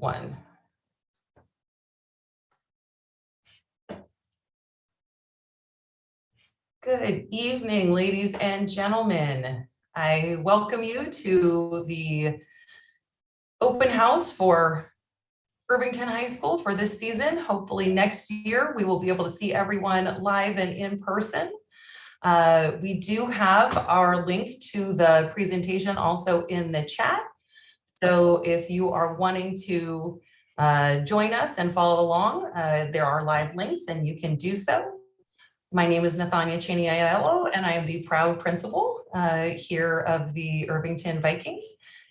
one. Good evening, ladies and gentlemen. I welcome you to the open house for Irvington High School for this season. Hopefully next year we will be able to see everyone live and in person. We do have our link to the presentation also in the chat. So if you are wanting to join us and follow along, there are live links and you can do so. My name is Nathania Cheney-Aiello, and I am the proud principal here of the Irvington Vikings.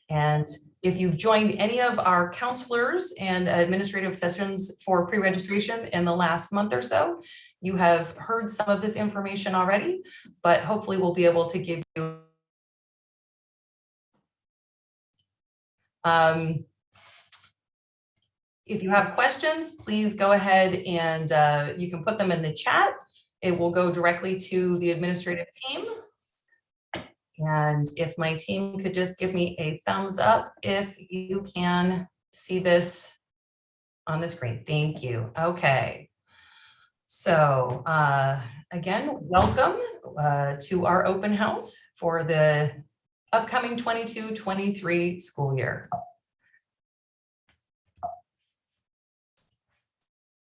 And if you've joined any of our counselors and administrative sessions for pre-registration in the last month or so, you have heard some of this information already, but hopefully we'll be able to give you if you have questions, please go ahead and you can put them in the chat. It will go directly to the administrative team. And if my team could just give me a thumbs up if you can see this on the screen. Thank you. Okay. So again, welcome to our open house for the upcoming 22-23 school year.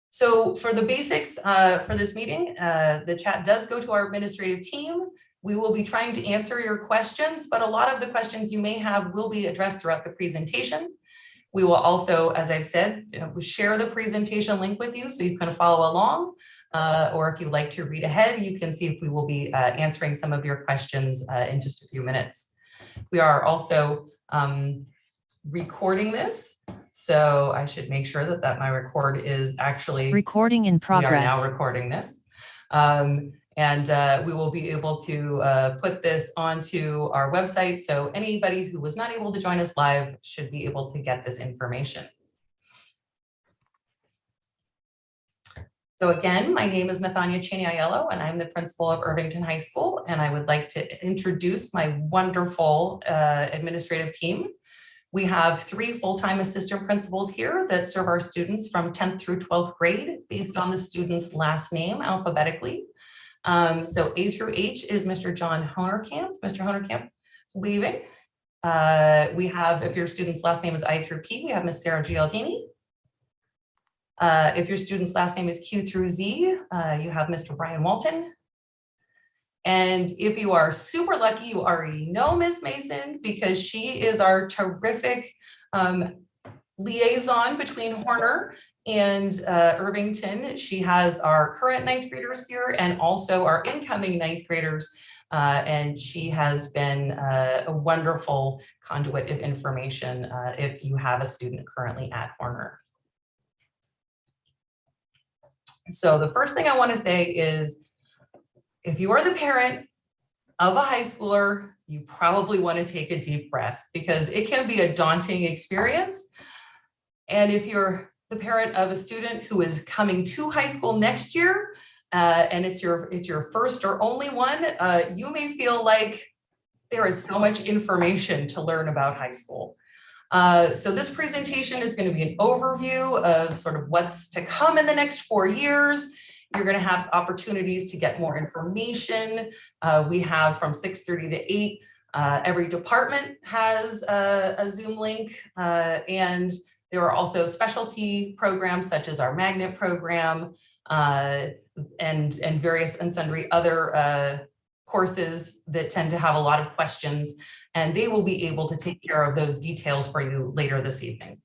So for the basics for this meeting, the chat does go to our administrative team. We will be trying to answer your questions, but a lot of the questions you may have will be addressed throughout the presentation. We will also, as I've said, share the presentation link with you so you can follow along. Or if you'd like to read ahead, you can see if we will be answering some of your questions in just a few minutes. We are also recording this. So I should make sure that my record is actually recording in progress. We are now recording this. And we will be able to put this onto our website. So anybody who was not able to join us live should be able to get this information. So again, my name is Nathania Cheney-Aiello, and I'm the principal of Irvington High School. And I would like to introduce my wonderful administrative team. We have 3 full-time assistant principals here that serve our students from 10th through 12th grade based on the student's last name alphabetically. So A through H is Mr. John Honerkamp. Mr. Honerkamp, waving. We have, if your student's last name is I through P, we have Miss Sarah Gialdini. If your student's last name is Q through Z, you have Mr. Brian Walton. And if you are super lucky, you already know Miss Mason because she is our terrific liaison between Horner and Irvington. She has our current 9th graders here and also our incoming 9th graders. And she has been a wonderful conduit of information if you have a student currently at Horner. So the first thing I want to say is, if you are the parent of a high schooler, you probably want to take a deep breath because it can be a daunting experience. And if you're the parent of a student who is coming to high school next year, and it's your first or only one, you may feel like there is so much information to learn about high school. So this presentation is going to be an overview of sort of what's to come in the next 4 years. You're going to have opportunities to get more information. We have from 6:30 to 8. Every department has a Zoom link, and there are also specialty programs such as our magnet program and various and sundry other courses that tend to have a lot of questions, and they will be able to take care of those details for you later this evening.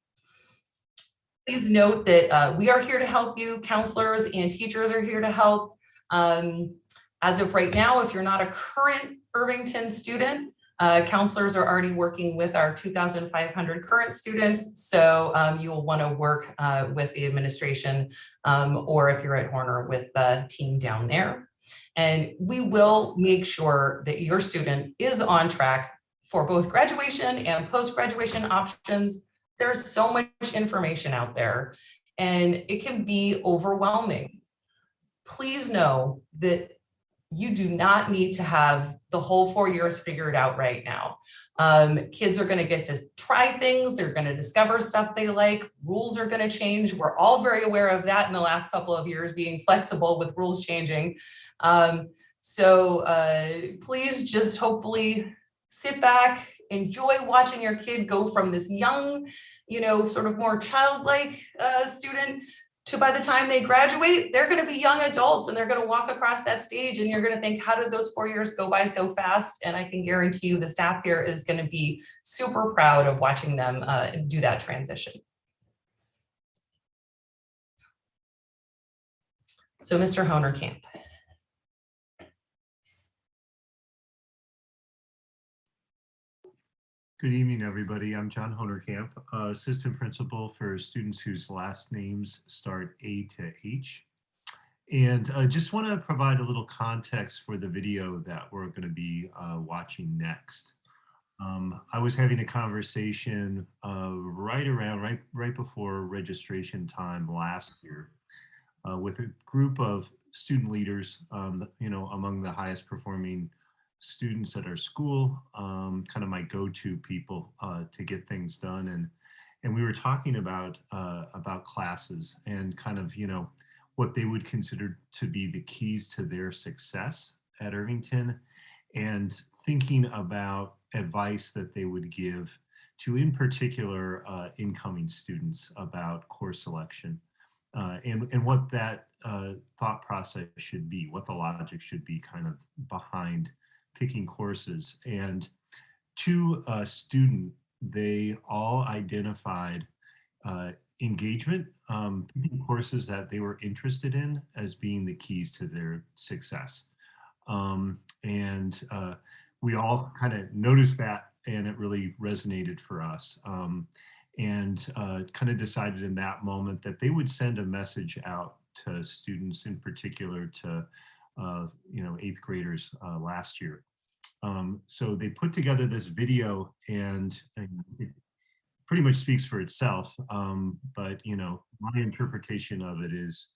Please note that we are here to help you. Counselors and teachers are here to help. As of right now, if you're not a current Irvington student, counselors are already working with our 2,500 current students. So you'll want to work with the administration or if you're at Horner with the team down there. And we will make sure that your student is on track for both graduation and post-graduation options. There's so much information out there and it can be overwhelming. Please know that you do not need to have the whole 4 years figured out right now. Kids are going to get to try things. They're going to discover stuff they like. Rules are going to change. We're all very aware of that in the last couple of years, being flexible with rules changing. So please just hopefully sit back, enjoy watching your kid go from this young, sort of more childlike student to, by the time they graduate, they're going to be young adults and they're going to walk across that stage and you're going to think, how did those 4 years go by so fast? And I can guarantee you the staff here is going to be super proud of watching them do that transition. So Mr. Honerkamp. Good evening, everybody. I'm John Honerkamp, assistant principal for students whose last names start A to H. And I just want to provide a little context for the video that we're going to be watching next. I was having a conversation right before registration time last year with a group of student leaders, among the highest performing students at our school, kind of my go-to people to get things done, and we were talking about classes and kind of what they would consider to be the keys to their success at Irvington, and thinking about advice that they would give to, in particular, incoming students about course selection, and what that thought process should be, what the logic should be kind of behind picking courses. And to a student, they all identified engagement, picking courses that they were interested in as being the keys to their success. We all kind of noticed that, and it really resonated for us. And kind of decided in that moment that they would send a message out to students, in particular to 8th graders last year. So they put together this video, and it pretty much speaks for itself. But my interpretation of it is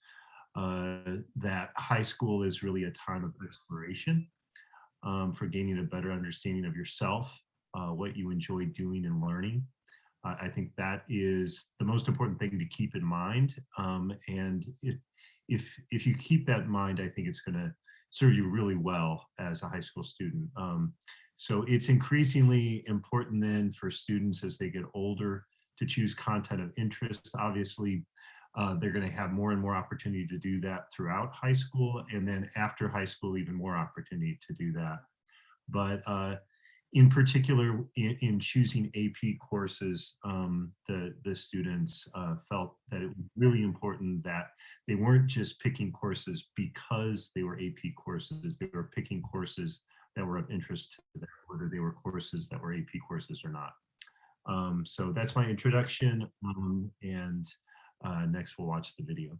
that high school is really a time of exploration for gaining a better understanding of yourself, what you enjoy doing and learning. I think that is the most important thing to keep in mind. And if you keep that in mind, I think it's going to serve you really well as a high school student. So it's increasingly important then for students as they get older to choose content of interest. Obviously, they're going to have more and more opportunity to do that throughout high school, and then after high school, even more opportunity to do that. But in particular, in choosing AP courses, the students felt that it was really important that they weren't just picking courses because they were AP courses. They were picking courses that were of interest to them, whether they were courses that were AP courses or not. So that's my introduction, and next we'll watch the video.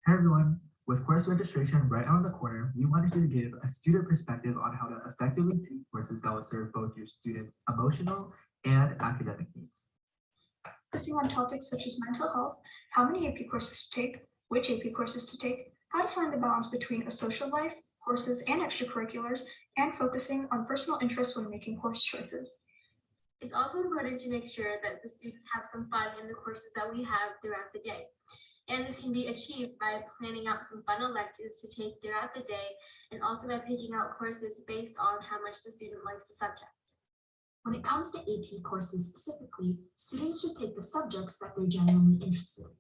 Hey everyone, with course registration right around the corner, we wanted to give a student perspective on how to effectively take courses that will serve both your students' emotional and academic needs. Focusing on topics such as mental health, how many AP courses to take, which AP courses to take, how to find the balance between a social life, courses, and extracurriculars, and focusing on personal interests when making course choices. It's also important to make sure that the students have some fun in the courses that we have throughout the day. And this can be achieved by planning out some fun electives to take throughout the day, and also by picking out courses based on how much the student likes the subject. When it comes to AP courses specifically, students should pick the subjects that they're genuinely interested in.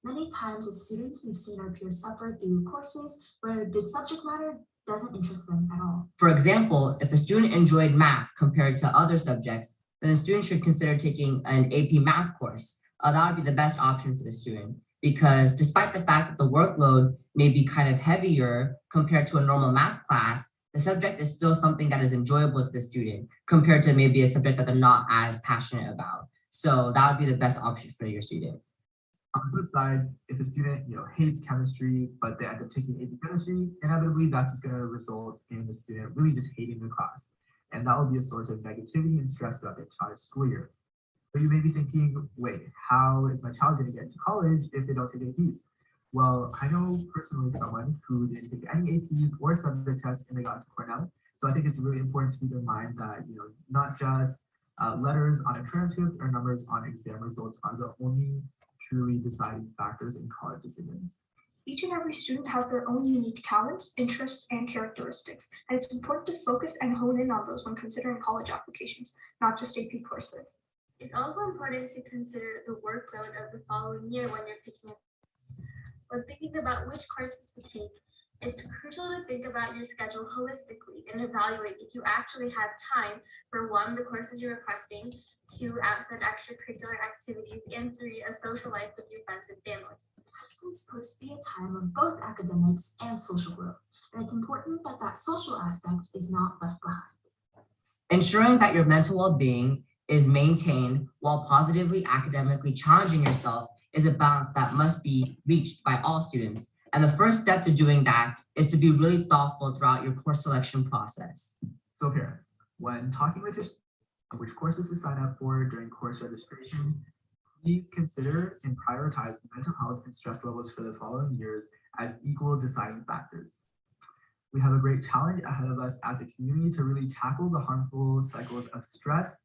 Many times as students, we've seen our peers suffer through courses where the subject matter doesn't interest them at all. For example, if a student enjoyed math compared to other subjects, then the student should consider taking an AP math course. That would be the best option for the student, because despite the fact that the workload may be kind of heavier compared to a normal math class, the subject is still something that is enjoyable to the student compared to maybe a subject that they're not as passionate about. So that would be the best option for your student. On the flip side, if a student hates chemistry, but they end up taking AP chemistry, inevitably that's just going to result in the student really just hating the class. And that will be a source of negativity and stress throughout the entire school year. But you may be thinking, wait, how is my child going to get into college if they don't take APs? Well, I know personally someone who didn't take any APs or subject tests and they got to Cornell. So I think it's really important to keep in mind that, not just letters on a transcript or numbers on exam results are the only truly deciding factors in college decisions. Each and every student has their own unique talents, interests, and characteristics, and it's important to focus and hone in on those when considering college applications, not just AP courses. It's also important to consider the workload of the following year when you're picking up. When thinking about which courses to take, it's crucial to think about your schedule holistically and evaluate if you actually have time for 1, the courses you're requesting, 2, outside extracurricular activities, and 3, a social life with your friends and family. High school is supposed to be a time of both academics and social growth, and it's important that that social aspect is not left behind. Ensuring that your mental well-being is maintained while positively academically challenging yourself is a balance that must be reached by all students. And the first step to doing that is to be really thoughtful throughout your course selection process. So parents, when talking with your students on which courses to sign up for during course registration, please consider and prioritize mental health and stress levels for the following years as equal deciding factors. We have a great challenge ahead of us as a community to really tackle the harmful cycles of stress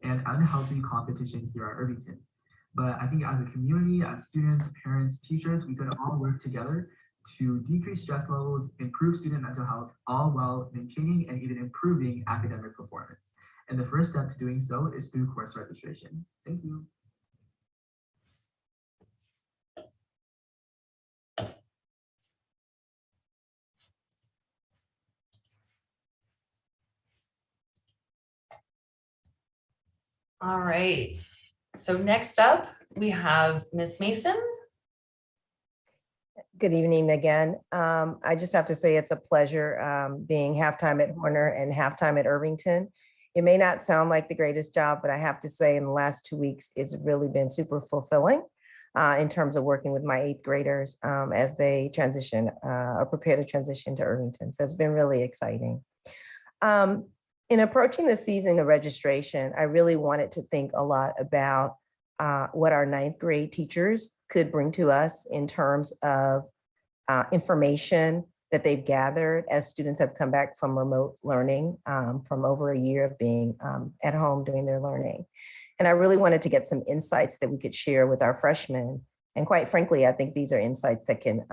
and unhealthy competition here at Irvington. But I think as a community, as students, parents, teachers, we could all work together to decrease stress levels, improve student mental health, all while maintaining and even improving academic performance. And the first step to doing so is through course registration. Thank you. All right. So next up, we have Miss Mason. Good evening again. I just have to say it's a pleasure being halftime at Horner and halftime at Irvington. It may not sound like the greatest job, but I have to say in the last 2 weeks, it's really been super fulfilling in terms of working with my 8th graders as they transition or prepare to transition to Irvington. So it's been really exciting. In approaching the season of registration, I really wanted to think a lot about what our 9th grade teachers could bring to us in terms of information that they've gathered as students have come back from remote learning from over a year of being at home doing their learning. And I really wanted to get some insights that we could share with our freshmen. And quite frankly, I think these are insights that can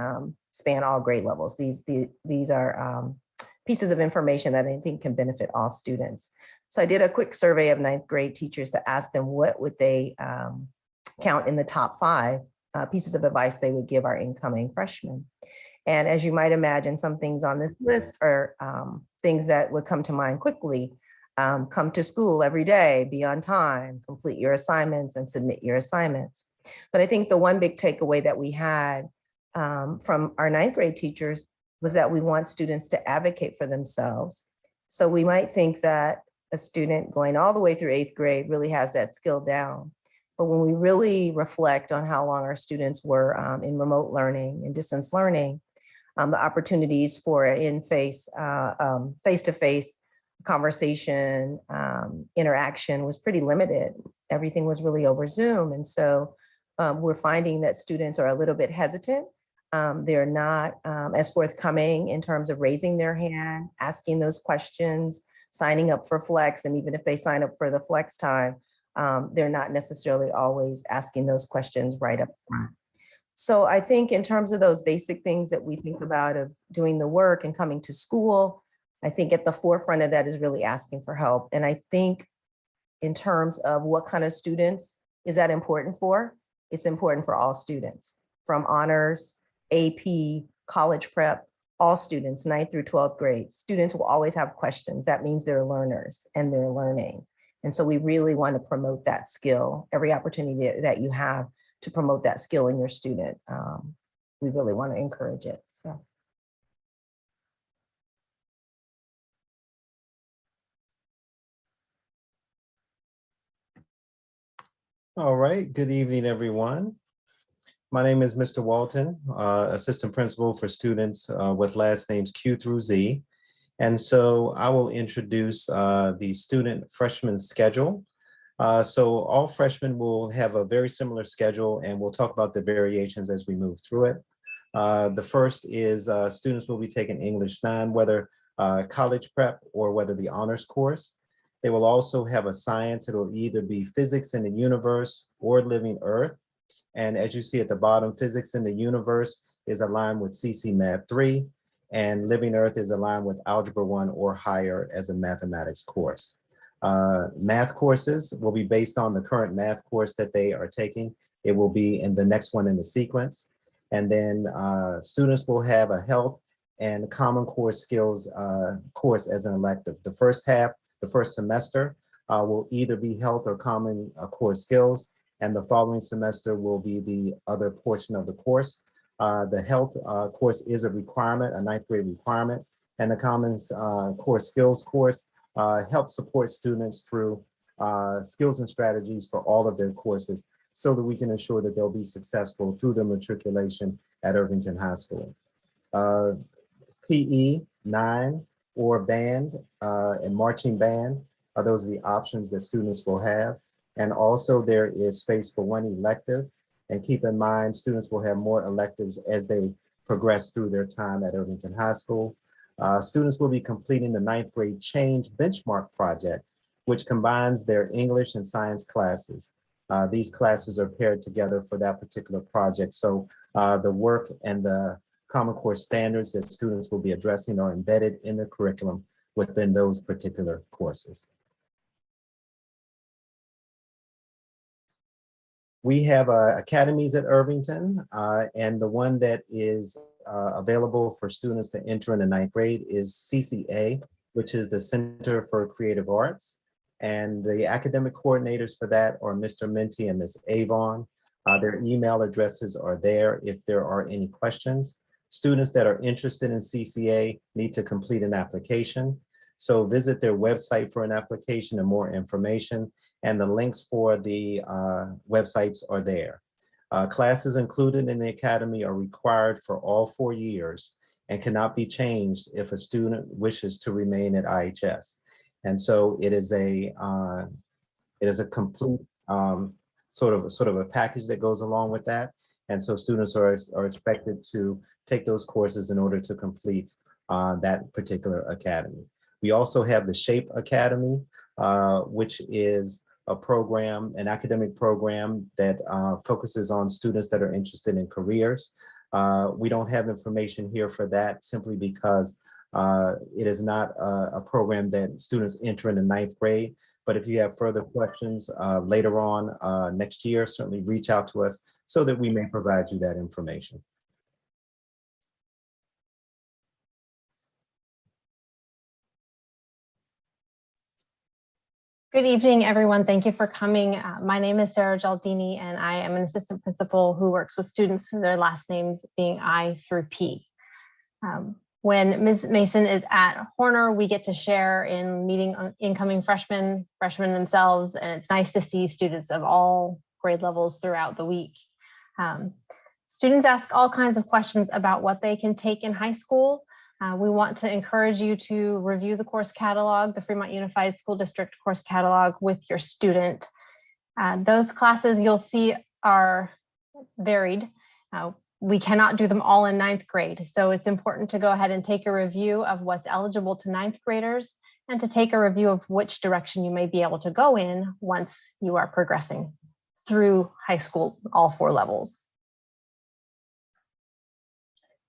span all grade levels. These are pieces of information that I think can benefit all students. So I did a quick survey of 9th grade teachers to ask them what would they count in the top 5 pieces of advice they would give our incoming freshmen. And as you might imagine, some things on this list are things that would come to mind quickly. Come to school every day, be on time, complete your assignments and submit your assignments. But I think the one big takeaway that we had from our 9th grade teachers was that we want students to advocate for themselves. So we might think that a student going all the way through 8th grade really has that skill down. But when we really reflect on how long our students were in remote learning and distance learning, the opportunities for face-to-face conversation, interaction was pretty limited. Everything was really over Zoom. And so we're finding that students are a little bit hesitant. They're not as forthcoming in terms of raising their hand, asking those questions, signing up for flex. And even if they sign up for the flex time, they're not necessarily always asking those questions right up front. So I think in terms of those basic things that we think about of doing the work and coming to school, I think at the forefront of that is really asking for help. And I think in terms of what kind of students is that important for? It's important for all students, from honors, AP, college prep, all students, 9th through 12th grade. Students will always have questions. That means they're learners and they're learning. And so we really want to promote that skill, every opportunity that you have to promote that skill in your student. We really want to encourage it. So. All right, good evening, everyone. My name is Mr. Walton, Assistant Principal for students with last names Q through Z. And so I will introduce the student freshman schedule So all freshmen will have a very similar schedule, and we'll talk about the variations as we move through it. The first is students will be taking English 9, whether college prep or whether the honors course. They will also have a science. It'll either be physics in the universe or living earth. And as you see at the bottom, physics in the universe is aligned with CC Math 3, and living earth is aligned with Algebra 1 or higher as a mathematics course. Math courses will be based on the current math course that they are taking. It will be in the next one in the sequence. And then students will have a health and common core skills course as an elective. The first semester will either be health or common core skills, and the following semester will be the other portion of the course. The health course is a requirement, a 9th grade requirement, and the common core skills course helps support students through skills and strategies for all of their courses so that we can ensure that they'll be successful through their matriculation at Irvington High School. PE 9 or band and marching band those are the options that students will have. And also there is space for one elective. And keep in mind, students will have more electives as they progress through their time at Irvington High School. Students will be completing the 9th grade Change Benchmark Project, which combines their English and science classes. These classes are paired together for that particular project. So the work and the Common Core standards that students will be addressing are embedded in the curriculum within those particular courses. We have academies at Irvington, and the one that is available for students to enter in the 9th grade is CCA, which is the Center for Creative Arts. And the academic coordinators for that are Mr. Minty and Ms. Avon. Their email addresses are there if there are any questions. Students that are interested in CCA need to complete an application. So visit their website for an application and more information, and the links for the websites are there. Classes included in the academy are required for all 4 years and cannot be changed if a student wishes to remain at IHS. And so it is a complete sort of a package that goes along with that. And so students are expected to take those courses in order to complete that particular academy. We also have the SHAPE Academy, which is a program, an academic program that focuses on students that are interested in careers. We don't have information here for that simply because it is not a program that students enter in the 9th grade. But if you have further questions later on next year, certainly reach out to us so that we may provide you that information. Good evening, everyone. Thank you for coming. My name is Sarah Gialdini, and I am an assistant principal who works with students, their last names being I through P. When Ms. Mason is at Horner, we get to share in meeting incoming freshmen themselves, and it's nice to see students of all grade levels throughout the week. Students ask all kinds of questions about what they can take in high school. We want to encourage you to review the course catalog, the Fremont Unified School District course catalog with your student. Those classes you'll see are varied. We cannot do them all in 9th grade. So it's important to go ahead and take a review of what's eligible to 9th graders and to take a review of which direction you may be able to go in once you are progressing through high school, all 4 levels.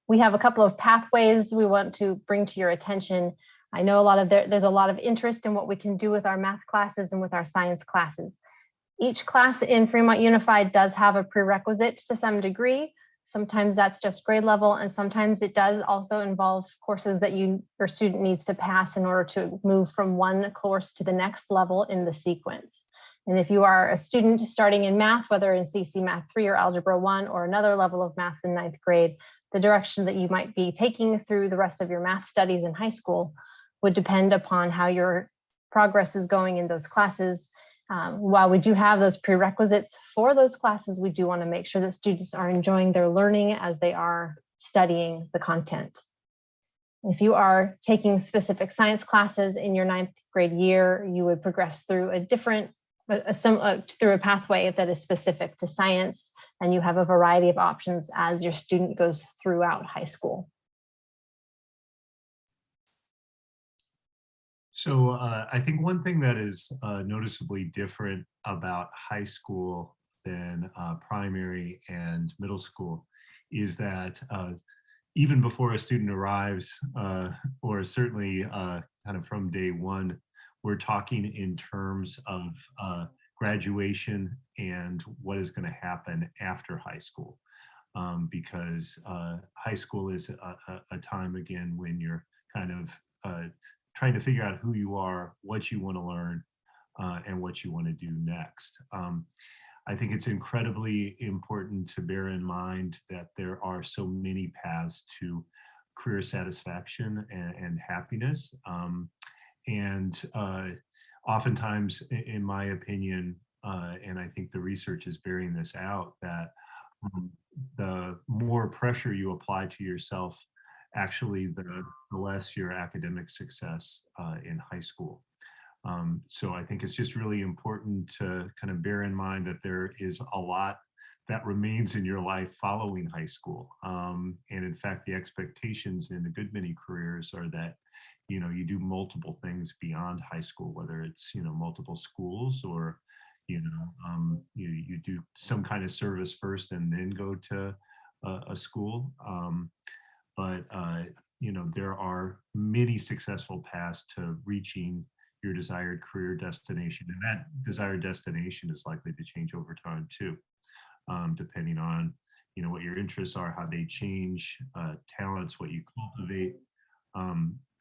We have a couple of pathways we want to bring to your attention. I know there's a lot of interest in what we can do with our math classes and with our science classes. Each class in Fremont Unified does have a prerequisite to some degree. Sometimes that's just grade level, and sometimes it does also involve courses that your student needs to pass in order to move from one course to the next level in the sequence. And if you are a student starting in math, whether in CC Math 3 or Algebra 1 or another level of math in 9th grade, the direction that you might be taking through the rest of your math studies in high school would depend upon how your progress is going in those classes. While we do have those prerequisites for those classes, we do want to make sure that students are enjoying their learning as they are studying the content. If you are taking specific science classes in your 9th grade year, you would progress through a different through a pathway that is specific to science, and you have a variety of options as your student goes throughout high school. So I think one thing that is noticeably different about high school than primary and middle school is that even before a student arrives, or certainly kind of from day one, we're talking in terms of graduation and what is going to happen after high school. Because high school is a time, again, when you're kind of trying to figure out who you are, what you want to learn, and what you want to do next. I think it's incredibly important to bear in mind that there are so many paths to career satisfaction and happiness. And oftentimes, in my opinion, and I think the research is bearing this out, that the more pressure you apply to yourself, actually the less your academic success in high school. So I think it's just really important to kind of bear in mind that there is a lot that remains in your life following high school. And in fact, the expectations in a good many careers are that, you know, you do multiple things beyond high school, whether it's, you know, multiple schools, or, you know, you do some kind of service first and then go to a school. But you know, there are many successful paths to reaching your desired career destination, and that desired destination is likely to change over time too, depending on, you know, what your interests are, how they change, talents, what you cultivate,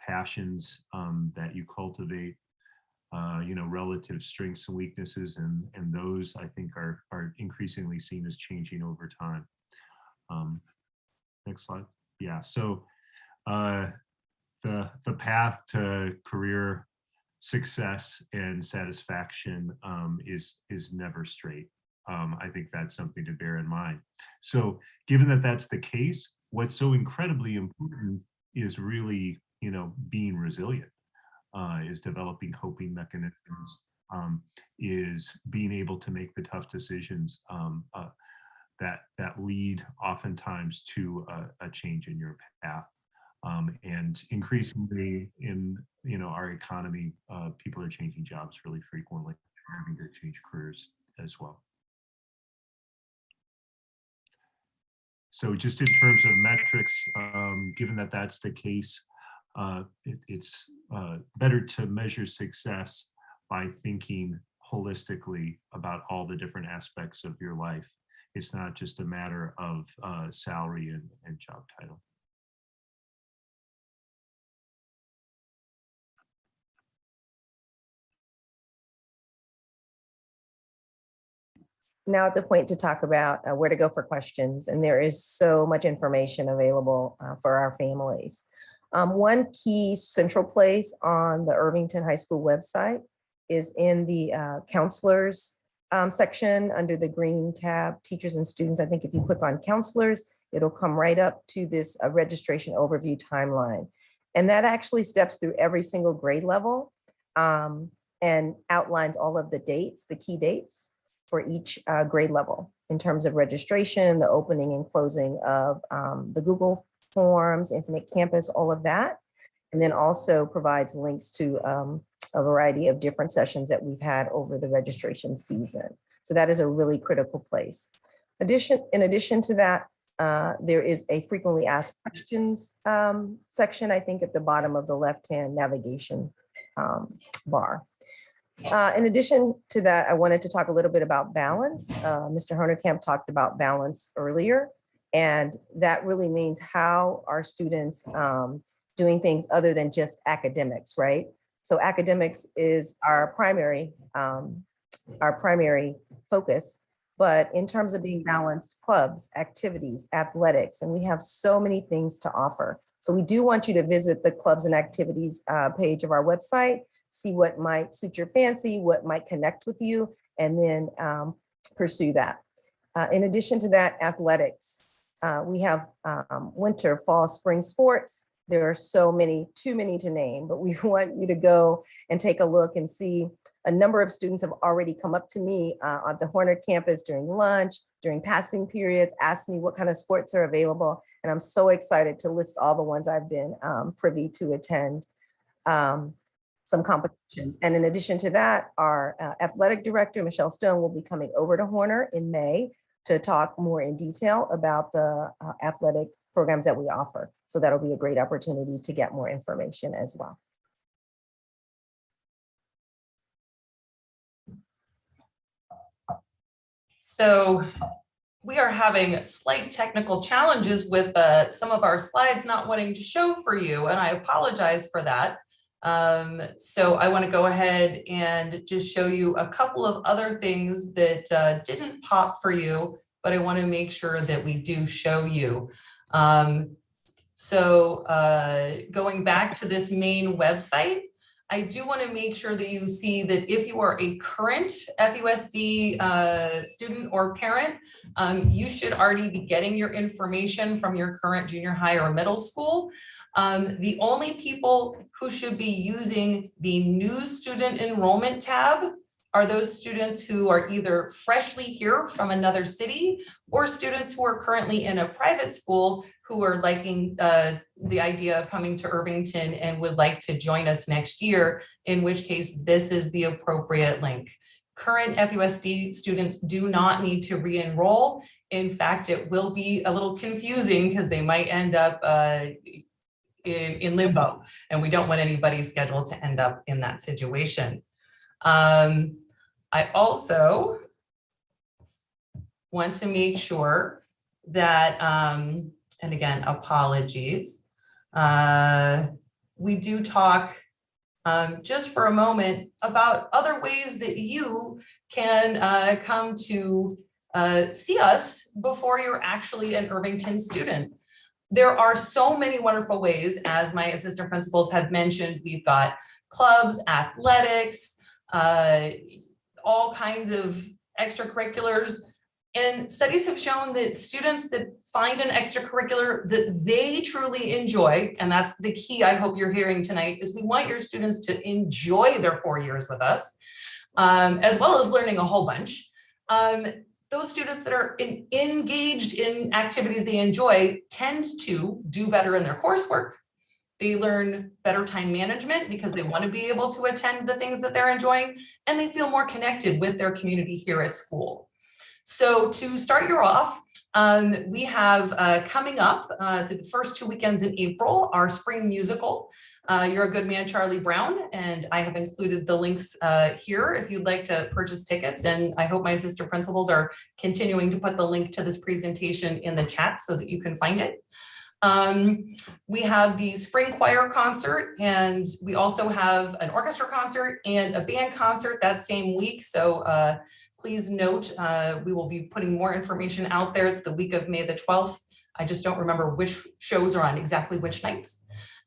passions that you cultivate, you know, relative strengths and weaknesses, and those, I think, are increasingly seen as changing over time. Next slide. Yeah, so the path to career success and satisfaction is never straight. I think that's something to bear in mind. So given that that's the case, what's so incredibly important is really, you know, being resilient, is developing coping mechanisms, is being able to make the tough decisions that lead oftentimes to a change in your path. And increasingly in, you know, our economy, people are changing jobs really frequently, having to change careers as well. So just in terms of metrics, given that that's the case, it's better to measure success by thinking holistically about all the different aspects of your life. It's not just a matter of salary and job title. Now at the point to talk about where to go for questions, and there is so much information available for our families. One key central place on the Irvington High School website is in the counselors section under the green tab, teachers and students. I think if you click on counselors, it'll come right up to this registration overview timeline. And that actually steps through every single grade level and outlines all of the dates, the key dates for each grade level in terms of registration, the opening and closing of the Google Forms, Infinite Campus, all of that. And then also provides links to a variety of different sessions that we've had over the registration season. So that is a really critical place. In addition to that, there is a frequently asked questions section, I think at the bottom of the left-hand navigation bar. In addition to that, I wanted to talk a little bit about balance. Mr. Honerkamp talked about balance earlier, and that really means how are students doing things other than just academics, right? So academics is our primary focus, but in terms of being balanced, clubs, activities, athletics, and we have so many things to offer. So we do want you to visit the clubs and activities page of our website, see what might suit your fancy, what might connect with you, and then pursue that. In addition to that, athletics. We have winter, fall, spring sports, There are so many, too many to name, but we want you to go and take a look and see. A number of students have already come up to me at the Horner campus during lunch, during passing periods, asked me what kind of sports are available. And I'm so excited to list all the ones I've been privy to attend some competitions. And in addition to that, our athletic director, Michelle Stone, will be coming over to Horner in May to talk more in detail about the athletic programs that we offer. So that'll be a great opportunity to get more information as well. So we are having slight technical challenges with some of our slides not wanting to show for you, and I apologize for that. So I want to go ahead and just show you a couple of other things that didn't pop for you, but I want to make sure that we do show you. Going back to this main website, I do want to make sure that you see that if you are a current FUSD student or parent, you should already be getting your information from your current junior high or middle school. The only people who should be using the new student enrollment tab are those students who are either freshly here from another city or students who are currently in a private school who are liking the idea of coming to Irvington and would like to join us next year, in which case this is the appropriate link. Current FUSD students do not need to re-enroll. In fact, it will be a little confusing because they might end up in limbo, and we don't want anybody's schedule to end up in that situation. I also want to make sure that, and again, apologies, we do talk just for a moment about other ways that you can come to see us before you're actually an Irvington student. There are so many wonderful ways, as my assistant principals have mentioned. We've got clubs, athletics, all kinds of extracurriculars. And studies have shown that students that find an extracurricular that they truly enjoy, and that's the key I hope you're hearing tonight, is we want your students to enjoy their 4 years with us, as well as learning a whole bunch. Those students that are engaged in activities they enjoy tend to do better in their coursework. They learn better time management because they want to be able to attend the things that they're enjoying, and they feel more connected with their community here at school. So to start you off, we have coming up the first 2 weekends in April, our spring musical, You're a Good Man, Charlie Brown, and I have included the links here if you'd like to purchase tickets, and I hope my assistant principals are continuing to put the link to this presentation in the chat so that you can find it. We have the spring choir concert, and we also have an orchestra concert and a band concert that same week. So please note, we will be putting more information out there. It's the week of May the 12th. I just don't remember which shows are on exactly which nights.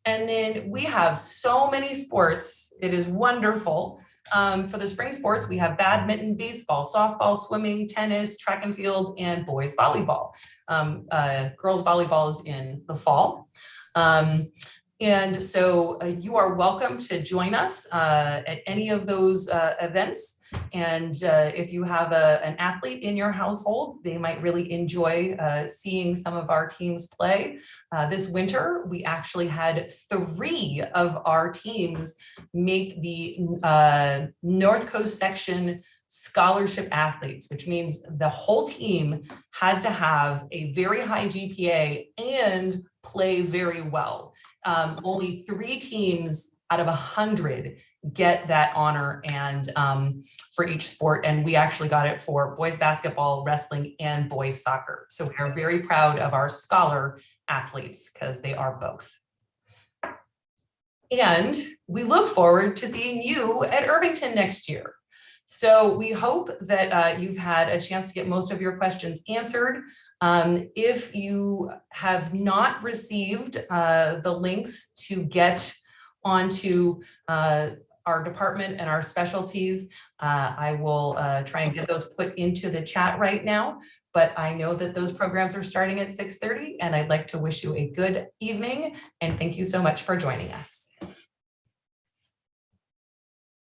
And then we have so many sports. It is wonderful. For the spring sports, we have badminton, baseball, softball, swimming, tennis, track and field, and boys volleyball. Girls volleyball is in the fall. And so you are welcome to join us at any of those events. And if you have an athlete in your household, they might really enjoy seeing some of our teams play. This winter, we actually had 3 of our teams make the North Coast section scholarship athletes, which means the whole team had to have a very high GPA and play very well. Only 3 teams out of 100 get that honor, and for each sport, and we actually got it for boys basketball, wrestling, and boys soccer. So we are very proud of our scholar athletes because they are both. And we look forward to seeing you at Irvington next year. So we hope that you've had a chance to get most of your questions answered. If you have not received the links to get onto our department and our specialties, I will try and get those put into the chat right now. but I know that those programs are starting at 6:30, and I'd like to wish you a good evening, and thank you so much for joining us.